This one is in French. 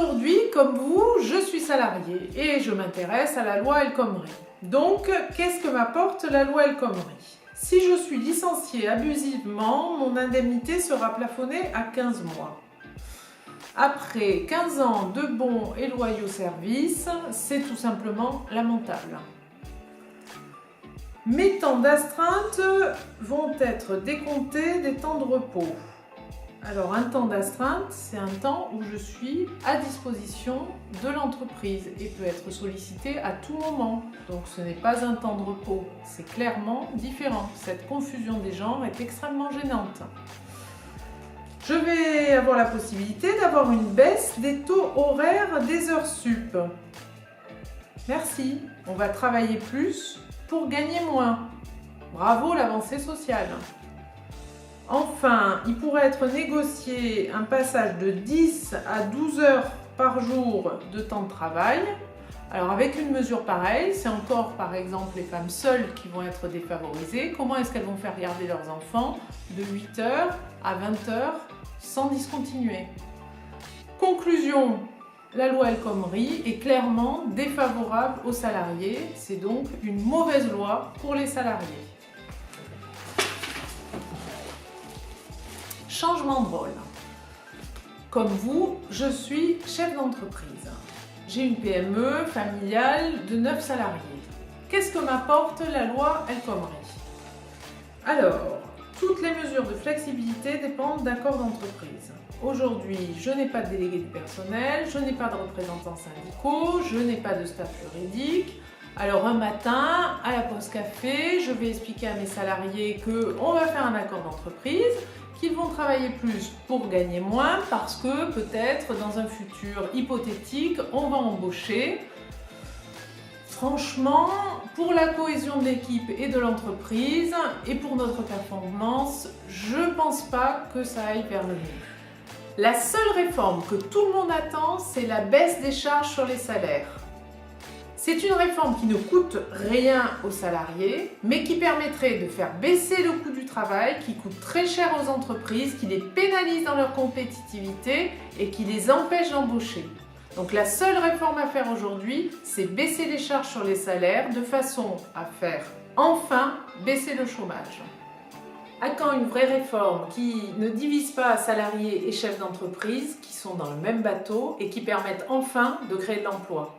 Aujourd'hui, comme vous, je suis salariée et je m'intéresse à la loi El Khomri. Donc, qu'est-ce que m'apporte la loi El Khomri? Si je suis licenciée abusivement, mon indemnité sera plafonnée à 15 mois. Après 15 ans de bons et loyaux services, c'est tout simplement lamentable. Mes temps d'astreinte vont être décomptés des temps de repos. Alors un temps d'astreinte, c'est un temps où je suis à disposition de l'entreprise et peut être sollicité à tout moment. Donc ce n'est pas un temps de repos, c'est clairement différent. Cette confusion des genres est extrêmement gênante. Je vais avoir la possibilité d'avoir une baisse des taux horaires des heures sup. Merci, on va travailler plus pour gagner moins. Bravo l'avancée sociale. Enfin, il pourrait être négocié un passage de 10 à 12 heures par jour de temps de travail. Alors avec une mesure pareille, c'est encore par exemple les femmes seules qui vont être défavorisées. Comment est-ce qu'elles vont faire garder leurs enfants de 8 heures à 20 heures sans discontinuer? Conclusion, la loi El Khomri est clairement défavorable aux salariés. C'est donc une mauvaise loi pour les salariés. Changement de rôle. Comme vous, je suis chef d'entreprise. J'ai une PME familiale de 9 salariés. Qu'est-ce que m'apporte la loi El Khomri? Alors, toutes les mesures de flexibilité dépendent d'accords d'entreprise. Aujourd'hui, je n'ai pas de délégué de personnel, je n'ai pas de représentants syndicaux, je n'ai pas de staff juridique. Alors un matin, à la pause café, je vais expliquer à mes salariés qu'on va faire un accord d'entreprise, qu'ils vont travailler plus pour gagner moins parce que peut-être dans un futur hypothétique, on va embaucher. Franchement, pour la cohésion de l'équipe et de l'entreprise et pour notre performance, je ne pense pas que ça aille vers le mieux. La seule réforme que tout le monde attend, c'est la baisse des charges sur les salaires. C'est une réforme qui ne coûte rien aux salariés, mais qui permettrait de faire baisser le coût du travail, qui coûte très cher aux entreprises, qui les pénalise dans leur compétitivité et qui les empêche d'embaucher. Donc la seule réforme à faire aujourd'hui, c'est baisser les charges sur les salaires de façon à faire enfin baisser le chômage. À quand une vraie réforme qui ne divise pas salariés et chefs d'entreprise qui sont dans le même bateau et qui permette enfin de créer de l'emploi?